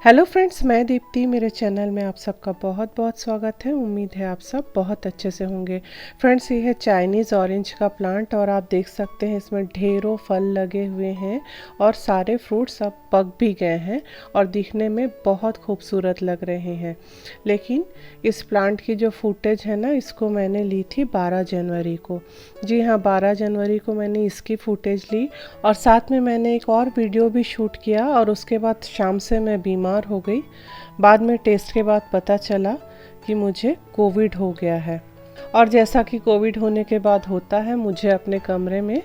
Hello friends, मैं दीप्ति। मेरे channel में आप सबका बहुत बहुत स्वागत है। उम्मीद है आप सब बहुत अच्छे से होंगे। फ्रेंड्स, ये है चाइनीज़ ऑरेंज का प्लांट और आप देख सकते हैं इसमें ढेरों फल लगे हुए हैं और सारे फ्रूट्स अब पक भी गए हैं और दिखने में बहुत खूबसूरत लग रहे हैं। लेकिन इस प्लांट की जो फुटेज है ना, इसको मैंने ली थी 12 जनवरी को। जी हाँ, 12 जनवरी को मैंने इसकी फुटेज ली और साथ में मैंने एक और वीडियो भी शूट किया और उसके बाद शाम से मैं बीमार हो गई। बाद में टेस्ट के बाद पता चला कि मुझे कोविड हो गया है और जैसा कि कोविड होने के बाद होता है, मुझे अपने कमरे में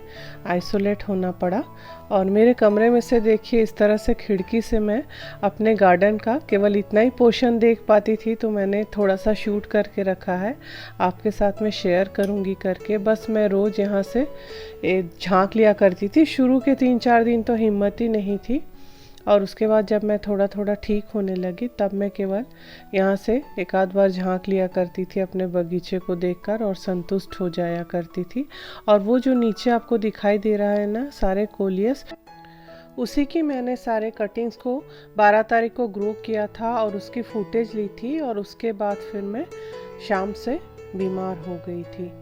आइसोलेट होना पड़ा। और मेरे कमरे में से देखिए, इस तरह से खिड़की से मैं अपने गार्डन का केवल इतना ही पोर्शन देख पाती थी, तो मैंने थोड़ा सा शूट करके रखा है, आपके साथ में शेयर करूंगी करके। बस मैं रोज़ यहाँ से झांक लिया करती थी। शुरू के 3-4 दिन तो हिम्मत ही नहीं थी और उसके बाद जब मैं थोड़ा थोड़ा ठीक होने लगी, तब मैं केवल यहाँ से एक आध बार झांक लिया करती थी अपने बगीचे को देखकर और संतुष्ट हो जाया करती थी। और वो जो नीचे आपको दिखाई दे रहा है ना, सारे कोलियस, उसी की मैंने सारे कटिंग्स को 12 तारीख को ग्रो किया था और उसकी फुटेज ली थी। और उसके बाद फिर मैं शाम से बीमार हो गई थी।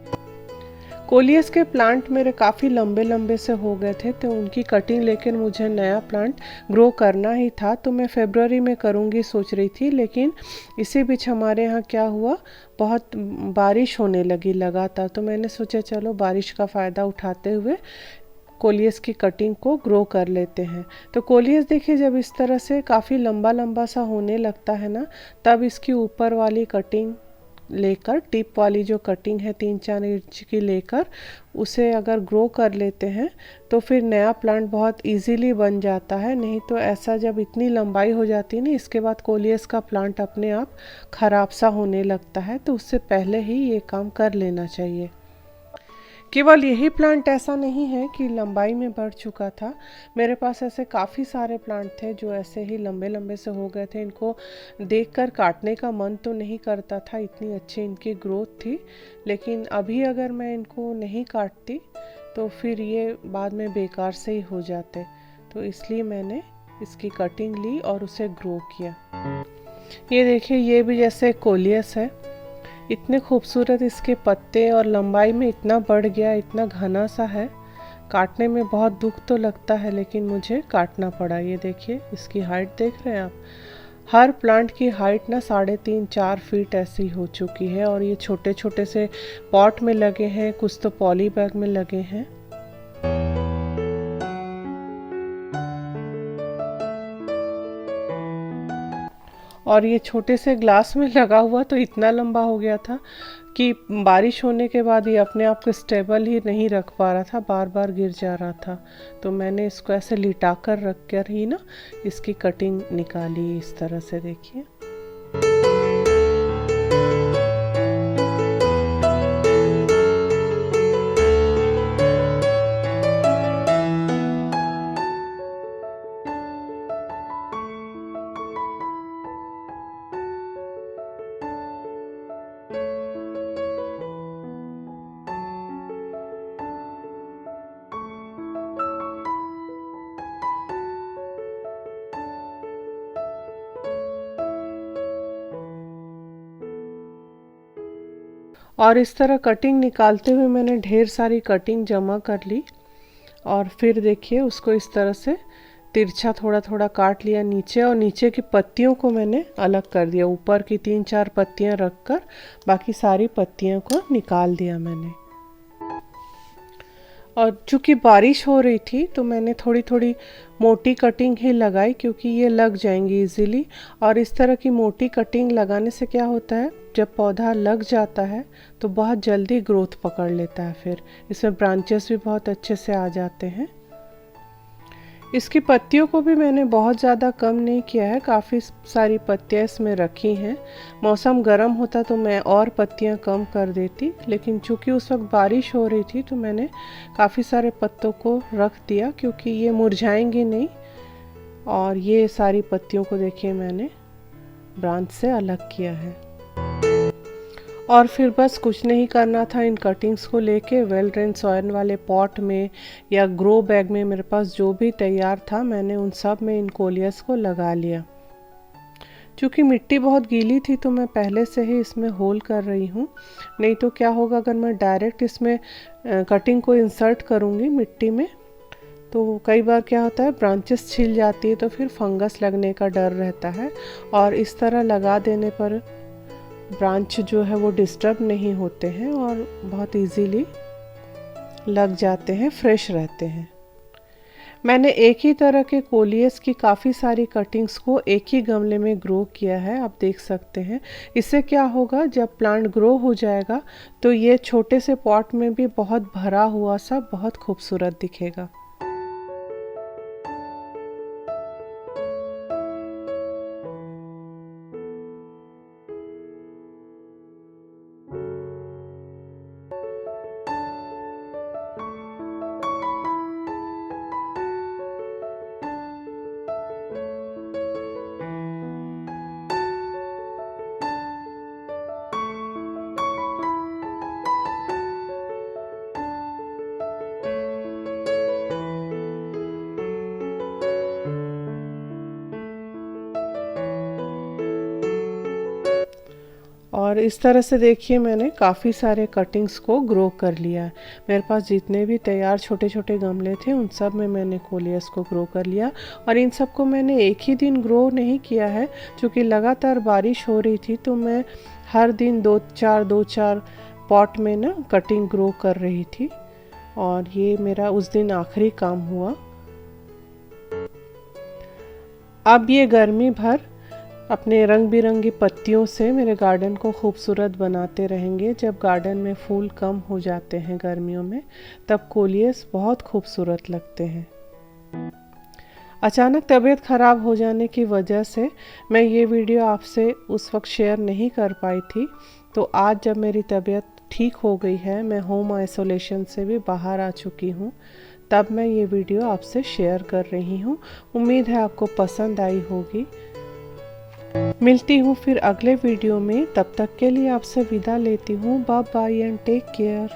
कोलियस के प्लांट मेरे काफ़ी लंबे लंबे से हो गए थे, तो उनकी कटिंग लेकर मुझे नया प्लांट ग्रो करना ही था। तो मैं फरवरी में करूँगी सोच रही थी, लेकिन इसी बीच हमारे यहाँ क्या हुआ, बहुत बारिश होने लगी लगातार। तो मैंने सोचा चलो बारिश का फ़ायदा उठाते हुए कोलियस की कटिंग को ग्रो कर लेते हैं। तो कोलियस देखिए, जब इस तरह से काफ़ी लंबा लंबा सा होने लगता है ना, तब इसकी ऊपर वाली कटिंग लेकर, टिप वाली जो कटिंग है 3-4 इंच की लेकर, उसे अगर ग्रो कर लेते हैं तो फिर नया प्लांट बहुत इजीली बन जाता है। नहीं तो ऐसा जब इतनी लंबाई हो जाती है ना, इसके बाद कोलियस का प्लांट अपने आप खराब सा होने लगता है। तो उससे पहले ही ये काम कर लेना चाहिए। केवल यही प्लांट ऐसा नहीं है कि लंबाई में बढ़ चुका था, मेरे पास ऐसे काफ़ी सारे प्लांट थे जो ऐसे ही लंबे लंबे से हो गए थे। इनको देखकर काटने का मन तो नहीं करता था, इतनी अच्छी इनकी ग्रोथ थी। लेकिन अभी अगर मैं इनको नहीं काटती तो फिर ये बाद में बेकार से ही हो जाते। तो इसलिए मैंने इसकी कटिंग ली और उसे ग्रो किया। ये देखिए, ये भी जैसे कोलियस है, इतने खूबसूरत इसके पत्ते और लंबाई में इतना बढ़ गया, इतना घना सा है। काटने में बहुत दुख तो लगता है, लेकिन मुझे काटना पड़ा। ये देखिए, इसकी हाइट देख रहे हैं आप। हर प्लांट की हाइट ना 3.5-4 फीट ऐसी हो चुकी है और ये छोटे छोटे से पॉट में लगे हैं, कुछ तो पॉली बैग में लगे हैं। और ये छोटे से ग्लास में लगा हुआ तो इतना लंबा हो गया था कि बारिश होने के बाद ये अपने आप को स्टेबल ही नहीं रख पा रहा था, बार बार गिर जा रहा था। तो मैंने इसको ऐसे लिटा कर रख कर ही ना इसकी कटिंग निकाली, इस तरह से देखिए। और इस तरह कटिंग निकालते हुए मैंने ढेर सारी कटिंग जमा कर ली और फिर देखिए उसको इस तरह से तिरछा थोड़ा थोड़ा काट लिया नीचे, और नीचे की पत्तियों को मैंने अलग कर दिया। ऊपर की 3-4 पत्तियां रखकर बाकी सारी पत्तियों को निकाल दिया मैंने। और चूँकि बारिश हो रही थी तो मैंने थोड़ी थोड़ी मोटी कटिंग ही लगाई, क्योंकि ये लग जाएंगी इजीली। और इस तरह की मोटी कटिंग लगाने से क्या होता है, जब पौधा लग जाता है तो बहुत जल्दी ग्रोथ पकड़ लेता है, फिर इसमें ब्रांचेस भी बहुत अच्छे से आ जाते हैं। इसकी पत्तियों को भी मैंने बहुत ज़्यादा कम नहीं किया है, काफ़ी सारी पत्तियाँ इसमें रखी हैं। मौसम गर्म होता तो मैं और पत्तियाँ कम कर देती, लेकिन चूँकि उस वक्त बारिश हो रही थी तो मैंने काफ़ी सारे पत्तों को रख दिया, क्योंकि ये मुरझाएंगे नहीं। और ये सारी पत्तियों को देखिए मैंने ब्रांच से अलग किया है। और फिर बस कुछ नहीं करना था, इन कटिंग्स को लेके वेल ड्रेन सॉइल वाले पॉट में या ग्रो बैग में, मेरे पास जो भी तैयार था मैंने उन सब में इन कोलियस को लगा लिया। चूँकि मिट्टी बहुत गीली थी तो मैं पहले से ही इसमें होल कर रही हूँ, नहीं तो क्या होगा अगर मैं डायरेक्ट इसमें कटिंग को इंसर्ट करूँगी मिट्टी में तो कई बार क्या होता है ब्रांचेस छिल जाती है तो फिर फंगस लगने का डर रहता है। और इस तरह लगा देने पर ब्रांच जो है वो डिस्टर्ब नहीं होते हैं और बहुत इजीली लग जाते हैं, फ्रेश रहते हैं। मैंने एक ही तरह के कोलियस की काफ़ी सारी कटिंग्स को एक ही गमले में ग्रो किया है, आप देख सकते हैं। इससे क्या होगा जब प्लांट ग्रो हो जाएगा तो ये छोटे से पॉट में भी बहुत भरा हुआ सा बहुत खूबसूरत दिखेगा। और इस तरह से देखिए मैंने काफ़ी सारे कटिंग्स को ग्रो कर लिया है। मेरे पास जितने भी तैयार छोटे छोटे गमले थे उन सब में मैंने कोलियस को ग्रो कर लिया। और इन सबको मैंने एक ही दिन ग्रो नहीं किया है, क्योंकि लगातार बारिश हो रही थी तो मैं हर दिन दो चार पॉट में ना कटिंग ग्रो कर रही थी। और ये मेरा उस दिन आखिरी काम हुआ। अब ये गर्मी भर अपने रंग बिरंगी पत्तियों से मेरे गार्डन को खूबसूरत बनाते रहेंगे। जब गार्डन में फूल कम हो जाते हैं गर्मियों में तब कोलियस बहुत खूबसूरत लगते हैं। अचानक तबीयत ख़राब हो जाने की वजह से मैं ये वीडियो आपसे उस वक्त शेयर नहीं कर पाई थी, तो आज जब मेरी तबीयत ठीक हो गई है, मैं होम आइसोलेशन से भी बाहर आ चुकी हूँ, तब मैं ये वीडियो आपसे शेयर कर रही हूँ। उम्मीद है आपको पसंद आई होगी। मिलती हूँ फिर अगले वीडियो में, तब तक के लिए आपसे विदा लेती हूँ। Bye bye and take care.